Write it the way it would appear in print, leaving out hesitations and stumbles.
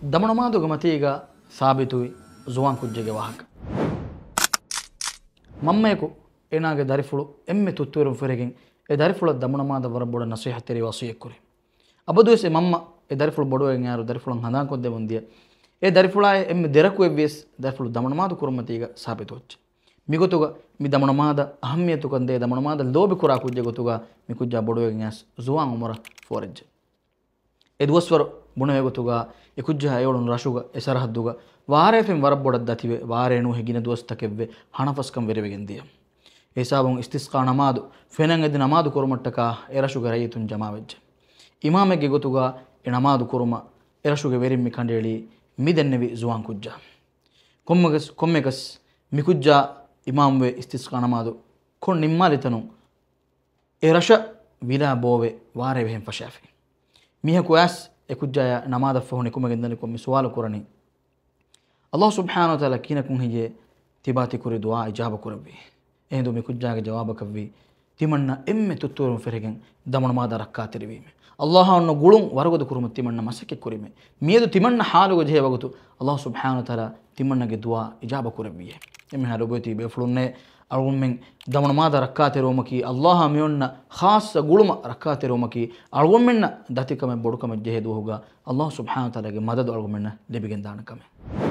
ದಮಣಮಾದುಗ ಮತೀಗ ಸಾಬಿತುವಿ Juan ಕುಜ್ಜೆಗೆ ವಾಹಕ ಮಮ್ಮೇಕು ಏನಾಗೆ ದರಿಫುಳು ಎಮ್ಮೆ ತುತ್ತೂರು ಫೆರೆಗೆನ್ A ದರಿಫುಳ ದಮಣಮಾದ ವರಬುಡ ನಸೀಹತೆರಿ ವಸಿಯಕ್ಕುರಿ ಅಬದುಸೆ ಮಮ್ಮ ಎ ದರಿಫುಳು ಬಡುವೆಗೆ ಯಾರು ದರಿಫುಳಂ ಹಂದಾಕೊದ್ದೆ ಮುಂದಿಯ ಎ ದರಿಫುಳಾಯ ಎಮ್ಮೆ ದೆರಕು ಎವ್ವೇಸ್ ದರಿಫುಳು ದಮಣಮಾದು ಕುರುಮತೀಗ ಸಾಬಿತು ಹೊಚ್ಚೆ ಮಿಗೊತುಗ ಮಿ ದಮಣಮಾದ ಅಹಮ್ಯತು ಕಂದೆ ದಮಣಮಾದ ಲೋಬಿ ಕುರಾ ಕುಜ್ಜೆ ಗೊತುಗ ಮಿ ಕುಜ್ಜ ಬಡುವೆಗೆ ಯಾಸ್ ಜುವಾನ್ ಉಮರ ಫೋರೆಜ್ಜೆ ಎದುವಸ್ವರು ಬುಣವೆ ಗೊತುಗ ಎ ಕುಜ್ಜ ಏಳು ರಶುಗ ಎ ಸರಹದ್ದುಗ ವಾರೇಫೆಂ ವರಬ್ಬೊಡದ್ದತಿವೆ ವಾರೇಣು ಹೆಗಿನ ದೋಸ್ತಕೆವ್ವೆ ಹಣಫಸ್ಕಂ ವೆರೆವೆಗೆಂದಿಯ ಏಸಾಬಂ ಇಸ್ತಿಸ್ಕಾ ನಮಾದು ಫೆನಂಗದಿ ನಮಾದು ಕುರುಮಟ್ಟಕ ಎರಶುಗ ರೈತುನ್ ಜಮಾವೆಜ್ಜೆ ಇಮಾಮೆಗೆ ಗೊತುಗ ಎ ನಮಾದು ಕುರುಮ ಎರಶುಗ ವೆರಿಮ್ಮಿ ಕಂಡೇಳಿ ಮಿದೆನ್ನೆವಿ ಜುವಾನ್ ಕುಜ್ಜ ಕೊಮ್ಮೆಗಸ್ ಮಿಕುಜ್ಜ ಇಮಾಮ್ವೆ ಇಸ್ತಿಸ್ಕಾ ನಮಾದು ಕೊಂಡು ನಿಮ್ಮಾಲಿತನು ಎ ರಶ ವಿಲಾ ಬೋವೆ ವಾರೆ ವೆಹೆಂ ಫಶಾಫಿ ಮಿಹ ಕುಯಾಸ್ ಎ ಕುಜ್ಜಾಯ ನಮಾದ ಫಹುನಿ ಕುಮಗೆಂದನಿ ಕೊಮ್ಮಿ ಸುವಾಲು ಕುರನಿ ಅಲ್ಲಾಹ್ ಸುಬ್ಹಾನಹು ವ ತಆಲಾ ಕಿನಕುಂ ಹಿಜೆ ತಿಬಾತಿ ಕುರಿ ದುಆ ಇಜಾಬ ಕುರವಿ ಎಂದು ಮಿ ಕುಜ್ಜಾಗೆ ಜವಾಬ ಕವ್ವಿ ತಿಮಣ್ಣ ಎಮ್ಮೆ ತುತ್ತೂರು ಫೆರೆಗೆನ್ ದಮಣಮಾದ ರಕ್ಕಾ ತಿರುವೀಮೆ ಅಲ್ಲಾಹವನ್ನು ಗುಳುಂ ವರಗದು ಕುರುಮ ತಿಮಣ್ಣ ಮಸಕ್ಕೆ ಕುರಿಮೆ ಮೀದು ತಿಮಣ್ಣ ಹಾಲುಗ ಜೇವಗುತು ಅಲ್ಲಾಹ್ ಸುಬ್ಹಾನಹು ವ ತಆಲಾ ತಿಮಣ್ಣಗೆ ದುಆ ಇಜಾಬ ಕುರವಿಯೆ ಎಮ್ಮೆ ಹಾಲುಗೋತಿ ಬೇಫುಳುನ್ನೆ ಅಳ್ಗುಮ್ಮೆಂಗ್ ದಮಣಮಾದ ರಕ್ಕಾ ತಿರುವಮಕಿ ಅಲ್ಲಾಹ ಮಿಯೊನ್ನ ಖಾಸ ಗುಳುಮ ರಕ್ಕಾ ತಿರುವಮಕಿ ಅಳ್ಗುಮ್ಮೆನ್ನ ದತಿಕಮೆ ಬೊಡುಕಮೆ ಜೆಹೆದು ಹೋಗ ಅಲ್ಲಾಹ್ ಸುಬ್ಹಾನಹು ವ ತಆಲಾಗೆ ಮದದು ಅಳ್ಗುಮ್ಮೆನ್ನ ಲೆಬಿಗೆಂದಾಣಕಮೆ